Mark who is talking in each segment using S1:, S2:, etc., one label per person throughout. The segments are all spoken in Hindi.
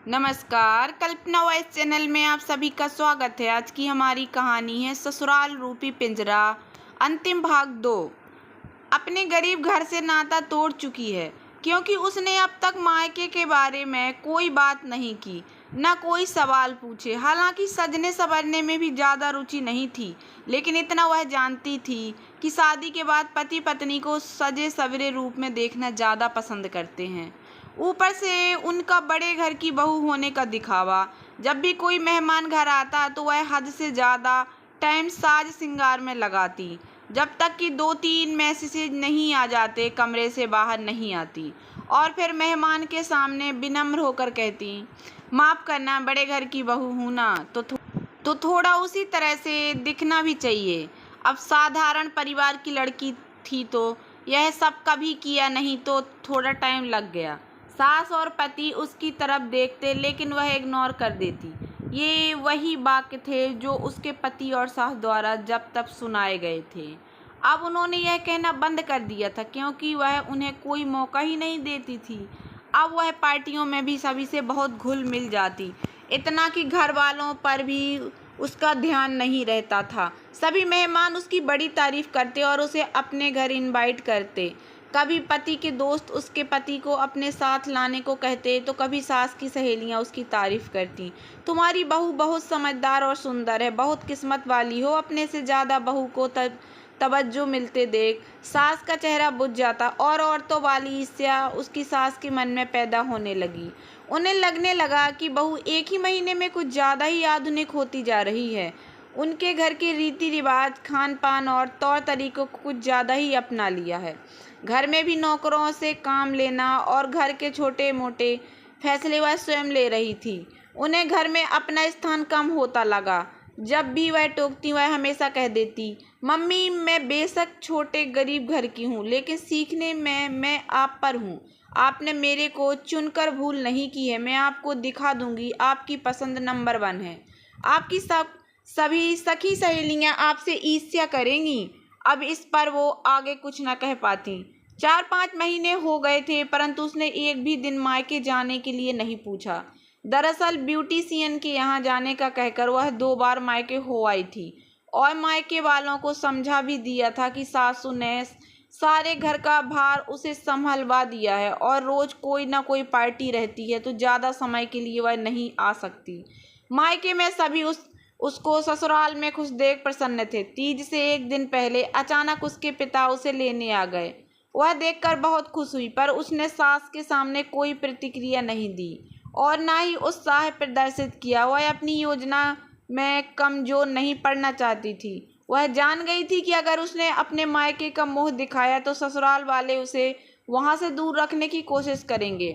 S1: नमस्कार, कल्पना वॉइस चैनल में आप सभी का स्वागत है। आज की हमारी कहानी है ससुराल रूपी पिंजरा, अंतिम भाग 2। अपने गरीब घर से नाता तोड़ चुकी है, क्योंकि उसने अब तक मायके के बारे में कोई बात नहीं की, न कोई सवाल पूछे। हालांकि सजने संवरने में भी ज़्यादा रुचि नहीं थी, लेकिन इतना वह जानती थी कि शादी के बाद पति पत्नी को सजे सवरे रूप में देखना ज़्यादा पसंद करते हैं। ऊपर से उनका बड़े घर की बहू होने का दिखावा। जब भी कोई मेहमान घर आता तो वह हद से ज़्यादा टाइम साज श्रृंगार में लगाती। जब तक कि 2-3 मैसेज नहीं आ जाते, कमरे से बाहर नहीं आती और फिर मेहमान के सामने विनम्र होकर कहती, माफ़ करना, बड़े घर की बहू हूँ ना, तो थोड़ा उसी तरह से दिखना भी चाहिए। अब साधारण परिवार की लड़की थी तो यह सब कभी किया नहीं, तो थोड़ा टाइम लग गया। सास और पति उसकी तरफ देखते, लेकिन वह इग्नोर कर देती। ये वही वाक्य थे जो उसके पति और सास द्वारा जब तब सुनाए गए थे। अब उन्होंने यह कहना बंद कर दिया था, क्योंकि वह उन्हें कोई मौका ही नहीं देती थी। अब वह पार्टियों में भी सभी से बहुत घुल मिल जाती, इतना कि घर वालों पर भी उसका ध्यान नहीं रहता था। सभी मेहमान उसकी बड़ी तारीफ करते और उसे अपने घर इनवाइट करते। कभी पति के दोस्त उसके पति को अपने साथ लाने को कहते, तो कभी सास की सहेलियां उसकी तारीफ करती। तुम्हारी बहू बहुत समझदार और सुंदर है, बहुत किस्मत वाली हो, अपने से ज़्यादा बहू को तवज्जो मिलते देख सास का चेहरा बुझ जाता और औरतों वाली ईर्ष्या उसकी सास के मन में पैदा होने लगी। उन्हें लगने लगा कि बहू एक ही महीने में कुछ ज़्यादा ही आधुनिक होती जा रही है। उनके घर के रीति रिवाज, खान पान और तौर तरीकों को कुछ ज़्यादा ही अपना लिया है। घर में भी नौकरों से काम लेना और घर के छोटे मोटे फैसले वह स्वयं ले रही थी। उन्हें घर में अपना स्थान कम होता लगा। जब भी वह टोकती, वह हमेशा कह देती, मम्मी, मैं बेशक छोटे गरीब घर की हूँ, लेकिन सीखने में मैं आप पर हूँ। आपने मेरे को चुनकर भूल नहीं की है। मैं आपको दिखा दूंगी, आपकी पसंद नंबर 1 है। आपकी सभी सखी सहेलियां आपसे ईर्ष्या करेंगी। अब इस पर वो आगे कुछ न कह पाती। 4-5 महीने हो गए थे, परंतु उसने एक भी दिन मायके जाने के लिए नहीं पूछा। दरअसल ब्यूटिशियन के यहाँ जाने का कहकर वह 2 बार मायके हो आई थी और मायके वालों को समझा भी दिया था कि सासू ने सारे घर का भार उसे संभलवा दिया है और रोज कोई ना कोई पार्टी रहती है, तो ज़्यादा समय के लिए वह नहीं आ सकती। मायके में सभी उसको ससुराल में खुश देख प्रसन्न थे। तीज से एक दिन पहले अचानक उसके पिता उसे लेने आ गए। वह देखकर बहुत खुश हुई, पर उसने सास के सामने कोई प्रतिक्रिया नहीं दी और ना ही उत्साह प्रदर्शित किया। वह अपनी योजना में कमजोर नहीं पड़ना चाहती थी। वह जान गई थी कि अगर उसने अपने मायके का मुंह दिखाया तो ससुराल वाले उसे वहां से दूर रखने की कोशिश करेंगे।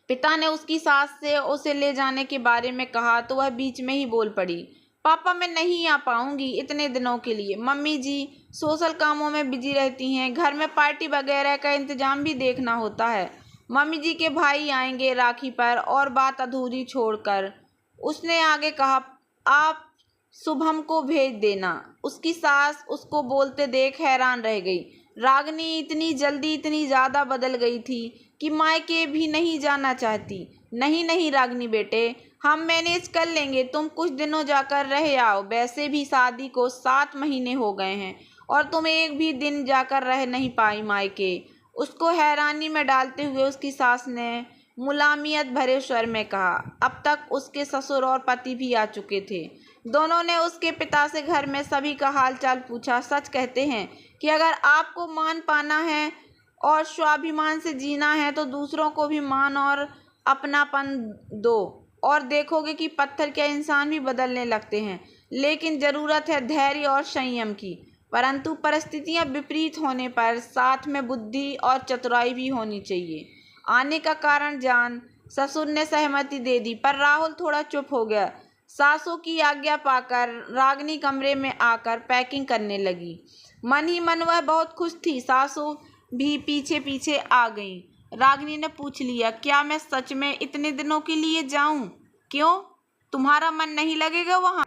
S1: पिता ने उसकी सास से उसे ले जाने के बारे में कहा तो वह बीच में ही बोल पड़ी, पापा, मैं नहीं आ पाऊंगी इतने दिनों के लिए। मम्मी जी सोशल कामों में बिजी रहती हैं, घर में पार्टी वगैरह का इंतजाम भी देखना होता है। मम्मी जी के भाई आएंगे राखी पर। और बात अधूरी छोड़कर उसने आगे कहा, आप शुभम को भेज देना। उसकी सास उसको बोलते देख हैरान रह गई। रागिनी इतनी जल्दी इतनी ज़्यादा बदल गई थी कि मायके भी नहीं जाना चाहती। नहीं नहीं रागिनी बेटे, हम मैनेज कर लेंगे, तुम कुछ दिनों जाकर रह आओ। वैसे भी शादी को 7 महीने हो गए हैं और तुम एक भी दिन जाकर रह नहीं पाई मायके। उसको हैरानी में डालते हुए उसकी सास ने मुलामियत भरे स्वर में कहा। अब तक उसके ससुर और पति भी आ चुके थे। दोनों ने उसके पिता से घर में सभी का हालचाल पूछा। सच कहते हैं कि अगर आपको मान पाना है और स्वाभिमान से जीना है तो दूसरों को भी मान और अपनापन दो, और देखोगे कि पत्थर क्या इंसान भी बदलने लगते हैं। लेकिन ज़रूरत है धैर्य और संयम की। परंतु परिस्थितियां विपरीत होने पर साथ में बुद्धि और चतुराई भी होनी चाहिए। आने का कारण जान ससुर ने सहमति दे दी, पर राहुल थोड़ा चुप हो गया। सासू की आज्ञा पाकर रागिनी कमरे में आकर पैकिंग करने लगी। मन ही मन वह बहुत खुश थी। सासू भी पीछे पीछे आ गई। रागिनी ने पूछ लिया, क्या मैं सच में इतने दिनों के लिए जाऊं? क्यों, तुम्हारा मन नहीं लगेगा वहाँ,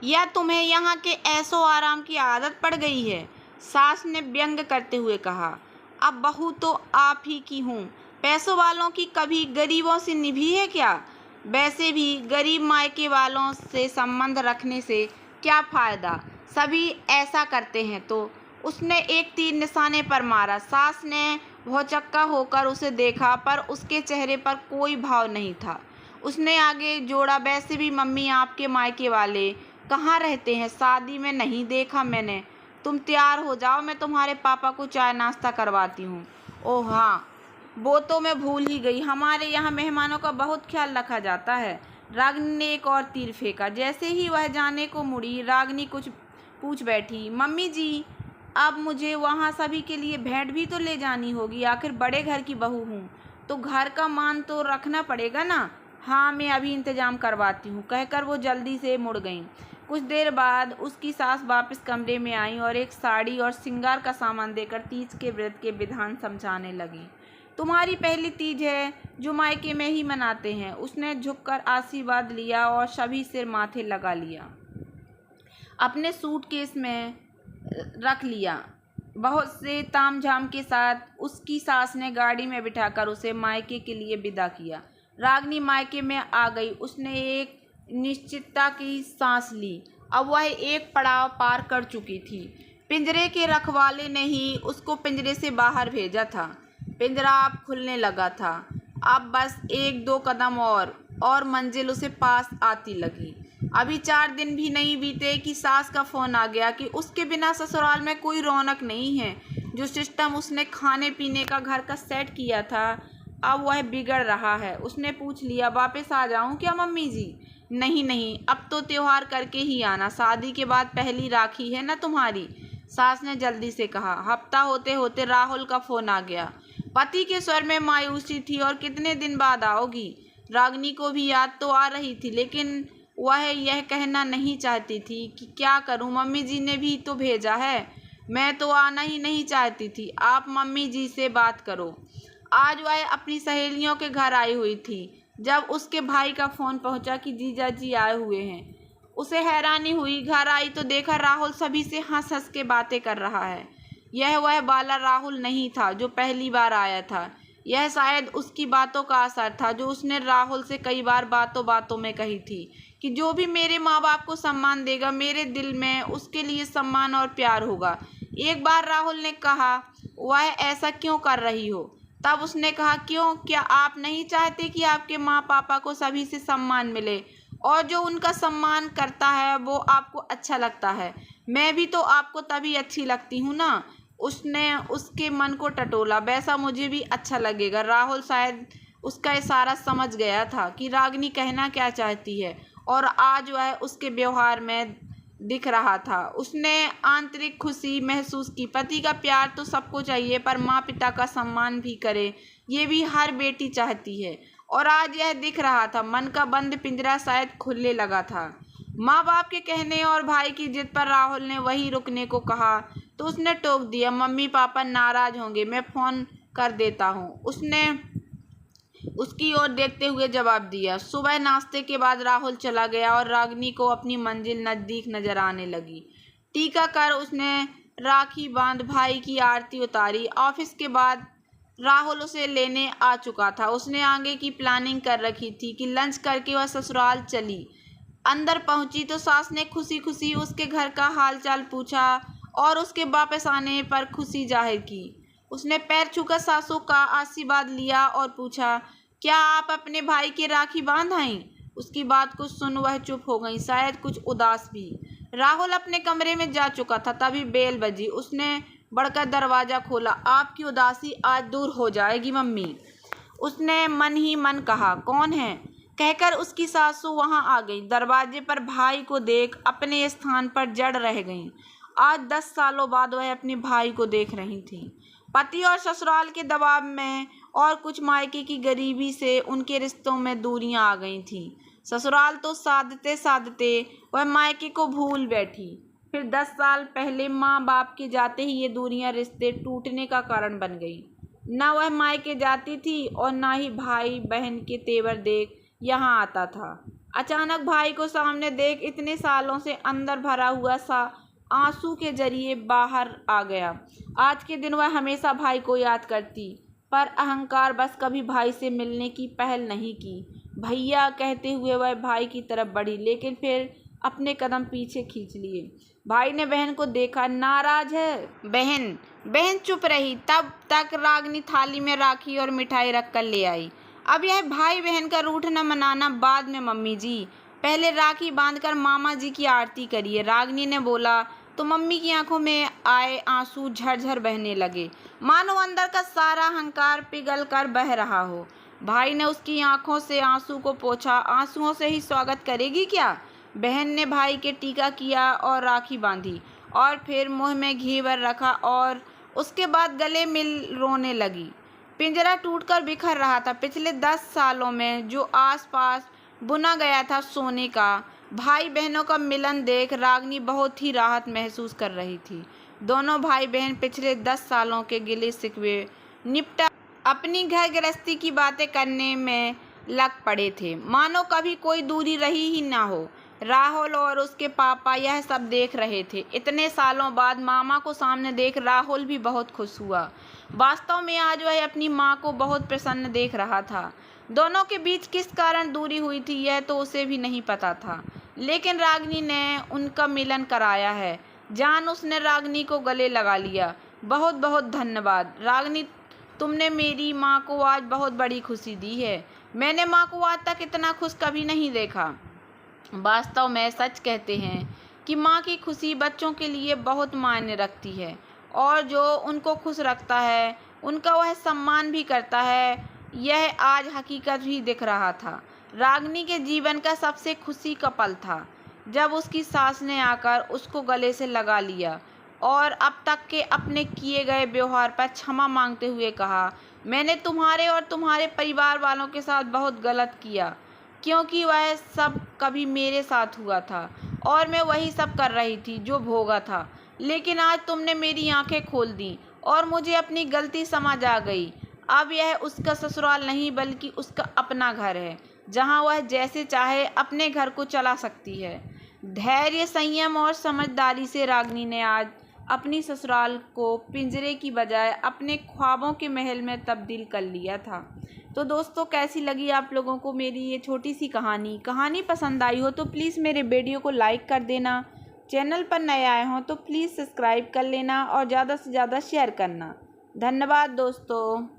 S1: या तुम्हें यहाँ के ऐशो आराम की आदत पड़ गई है? सास ने व्यंग करते हुए कहा, अब बहू तो आप ही की हूँ, पैसों वालों की कभी गरीबों से निभी है क्या? वैसे भी गरीब मायके वालों से संबंध रखने से क्या फ़ायदा? सभी ऐसा करते हैं तो। उसने एक तीर निशाने पर मारा। सास ने भौचक्का होकर उसे देखा, पर उसके चेहरे पर कोई भाव नहीं था। उसने आगे जोड़ा, वैसे भी मम्मी आपके मायके वाले कहाँ रहते हैं? शादी में नहीं देखा मैंने। तुम तैयार हो जाओ, मैं तुम्हारे पापा को चाय नाश्ता करवाती हूँ। ओह हाँ, वो तो मैं भूल ही गई, हमारे यहाँ मेहमानों का बहुत ख्याल रखा जाता है। रागिनी ने एक और तीर फेंका। जैसे ही वह जाने को मुड़ी, रागिनी कुछ पूछ बैठी। मम्मी जी, अब मुझे वहाँ सभी के लिए भेंट भी तो ले जानी होगी, आखिर बड़े घर की बहू हूँ तो घर का मान तो रखना पड़ेगा ना। हाँ, मैं अभी इंतजाम करवाती हूँ, कहकर वो जल्दी से मुड़ गईं। कुछ देर बाद उसकी सास वापस कमरे में आई और एक साड़ी और श्रृंगार का सामान देकर तीज के व्रत के विधान समझाने लगी। तुम्हारी पहली तीज है जो मायके में ही मनाते हैं। उसने झुककर आशीर्वाद लिया और सभी सिर माथे लगा लिया, अपने सूटकेस में रख लिया। बहुत से तामझाम के साथ उसकी सास ने गाड़ी में बिठाकर उसे मायके के लिए विदा किया। रागिनी मायके में आ गई। उसने एक निश्चितता की सांस ली। अब वह एक पड़ाव पार कर चुकी थी। पिंजरे के रखवाले ने ही उसको पिंजरे से बाहर भेजा था। पिंजरा अब खुलने लगा था। अब बस एक दो कदम और मंजिल उसे पास आती लगी। अभी 4 दिन भी नहीं बीते कि सास का फ़ोन आ गया कि उसके बिना ससुराल में कोई रौनक नहीं है। जो सिस्टम उसने खाने पीने का घर का सेट किया था, अब वह बिगड़ रहा है। उसने पूछ लिया, वापस आ जाऊं क्या मम्मी जी? नहीं नहीं, अब तो त्योहार करके ही आना, शादी के बाद पहली राखी है ना तुम्हारी, सास ने जल्दी से कहा। हफ्ता होते होते राहुल का फ़ोन आ गया। पति के स्वर में मायूसी थी। और कितने दिन बाद आओगी? रागिनी को भी याद तो आ रही थी, लेकिन वह यह कहना नहीं चाहती थी कि क्या करूं, मम्मी जी ने भी तो भेजा है। मैं तो आना ही नहीं चाहती थी, आप मम्मी जी से बात करो। आज वह अपनी सहेलियों के घर आई हुई थी। जब उसके भाई का फ़ोन पहुंचा कि जीजा जी आए हुए हैं, उसे हैरानी हुई। घर आई तो देखा राहुल सभी से हंस हंस के बातें कर रहा है। यह वह वाला राहुल नहीं था जो पहली बार आया था। यह शायद उसकी बातों का असर था जो उसने राहुल से कई बार बातों बातों में कही थी कि जो भी मेरे माँ बाप को सम्मान देगा, मेरे दिल में उसके लिए सम्मान और प्यार होगा। एक बार राहुल ने कहा, वह ऐसा क्यों कर रही हो? तब उसने कहा, क्यों, क्या आप नहीं चाहते कि आपके माँ पापा को सभी से सम्मान मिले और जो उनका सम्मान करता है वो आपको अच्छा लगता है? मैं भी तो आपको तभी अच्छी लगती हूँ ना। उसने उसके मन को टटोला। वैसा मुझे भी अच्छा लगेगा। राहुल शायद उसका इशारा समझ गया था कि रागिनी कहना क्या चाहती है, और आज वह उसके व्यवहार में दिख रहा था। उसने आंतरिक खुशी महसूस की। पति का प्यार तो सबको चाहिए, पर माँ पिता का सम्मान भी करे, ये भी हर बेटी चाहती है। और आज यह दिख रहा था। मन का बंद पिंजरा शायद खुलने लगा था। माँ बाप के कहने और भाई की जिद पर राहुल ने वहीं रुकने को कहा तो उसने टोक दिया, मम्मी पापा नाराज होंगे, मैं फ़ोन कर देता हूँ। उसने उसकी ओर देखते हुए जवाब दिया। सुबह नाश्ते के बाद राहुल चला गया और रागिनी को अपनी मंजिल नज़दीक नजर आने लगी। टीका कर उसने राखी बांध भाई की आरती उतारी। ऑफिस के बाद राहुल उसे लेने आ चुका था। उसने आगे की प्लानिंग कर रखी थी कि लंच करके वह ससुराल चली। अंदर पहुंची तो सास ने खुशी खुशी उसके घर का हालचाल पूछा और उसके वापस आने पर खुशी जाहिर की। उसने पैर छूकर सासू का आशीर्वाद लिया और पूछा, क्या आप अपने भाई की राखी बांध आईं? उसकी बात को सुन वह चुप हो गई, शायद कुछ उदास भी। राहुल अपने कमरे में जा चुका था। तभी बेल बजी। उसने बढ़कर दरवाज़ा खोला। आपकी उदासी आज दूर हो जाएगी मम्मी, उसने मन ही मन कहा। कौन है? कहकर उसकी सासू वहां आ गई। दरवाजे पर भाई को देख अपने स्थान पर जड़ रह गईं। आज 10 सालों बाद वह अपने भाई को देख रही थी। पति और ससुराल के दबाव में और कुछ मायके की गरीबी से उनके रिश्तों में दूरियां आ गई थीं। ससुराल तो साधते साधते वह मायके को भूल बैठी। फिर 10 साल पहले माँ बाप के जाते ही ये दूरियां रिश्ते टूटने का कारण बन गई। न वह मायके जाती थी और न ही भाई बहन के तेवर देख यहाँ आता था। अचानक भाई को सामने देख इतने सालों से अंदर भरा हुआ सा आंसू के जरिए बाहर आ गया। आज के दिन वह हमेशा भाई को याद करती। पर अहंकार बस कभी भाई से मिलने की पहल नहीं की। भैया कहते हुए वह भाई की तरफ बढ़ी, लेकिन फिर अपने कदम पीछे खींच लिए। भाई ने बहन को देखा। नाराज है? बहन चुप रही। तब तक रागनी थाली में राखी और मिठाई रख कर ले आई। अब यह भाई बहन का रूठना मनाना बाद में मम्मी जी, पहले राखी बांधकर मामा जी की आरती करिए, रागनी ने बोला। तो मम्मी की आंखों में आए आंसू झरझर बहने लगे, मानो अंदर का सारा अहंकार पिघल कर बह रहा हो। भाई ने उसकी आंखों से आंसू को पोंछा। आंसुओं से ही स्वागत करेगी क्या? बहन ने भाई के टीका किया और राखी बांधी, और फिर मुंह में घेवर रखा, और उसके बाद गले मिल रोने लगी। पिंजरा टूटकर बिखर रहा था। पिछले 10 सालों में जो आसपास बुना गया था सोने का, भाई बहनों का मिलन देख रागनी बहुत ही राहत महसूस कर रही थी। दोनों भाई बहन पिछले 10 सालों के गिले शिकवे निपटा अपनी घर गृहस्थी की बातें करने में लग पड़े थे, मानो कभी कोई दूरी रही ही ना हो। राहुल और उसके पापा यह सब देख रहे थे। इतने सालों बाद मामा को सामने देख राहुल भी बहुत खुश हुआ। वास्तव में आज वह अपनी माँ को बहुत प्रसन्न देख रहा था। दोनों के बीच किस कारण दूरी हुई थी यह तो उसे भी नहीं पता था, लेकिन रागनी ने उनका मिलन कराया है। जान उसने रागनी को गले लगा लिया। बहुत बहुत धन्यवाद रागनी, तुमने मेरी माँ को आज बहुत बड़ी खुशी दी है। मैंने माँ को आज तक इतना खुश कभी नहीं देखा। वास्तव में सच कहते हैं कि माँ की खुशी बच्चों के लिए बहुत मायने रखती है, और जो उनको खुश रखता है उनका वह सम्मान भी करता है। यह आज हकीकत भी दिख रहा था। रागनी के जीवन का सबसे खुशी का पल था जब उसकी सास ने आकर उसको गले से लगा लिया और अब तक के अपने किए गए व्यवहार पर क्षमा मांगते हुए कहा, मैंने तुम्हारे और तुम्हारे परिवार वालों के साथ बहुत गलत किया, क्योंकि वह सब कभी मेरे साथ हुआ था और मैं वही सब कर रही थी जो भोगा था। लेकिन आज तुमने मेरी आंखें खोल दी और मुझे अपनी गलती समझ आ गई। अब यह उसका ससुराल नहीं बल्कि उसका अपना घर है, जहां वह जैसे चाहे अपने घर को चला सकती है। धैर्य, संयम और समझदारी से रागनी ने आज अपनी ससुराल को पिंजरे की बजाय अपने ख्वाबों के महल में तब्दील कर लिया था। तो दोस्तों, कैसी लगी आप लोगों को मेरी ये छोटी सी कहानी पसंद आई हो तो प्लीज़ मेरे वीडियो को लाइक कर देना। चैनल पर नए आए हों तो प्लीज़ सब्सक्राइब कर लेना और ज़्यादा से ज़्यादा शेयर करना। धन्यवाद दोस्तों।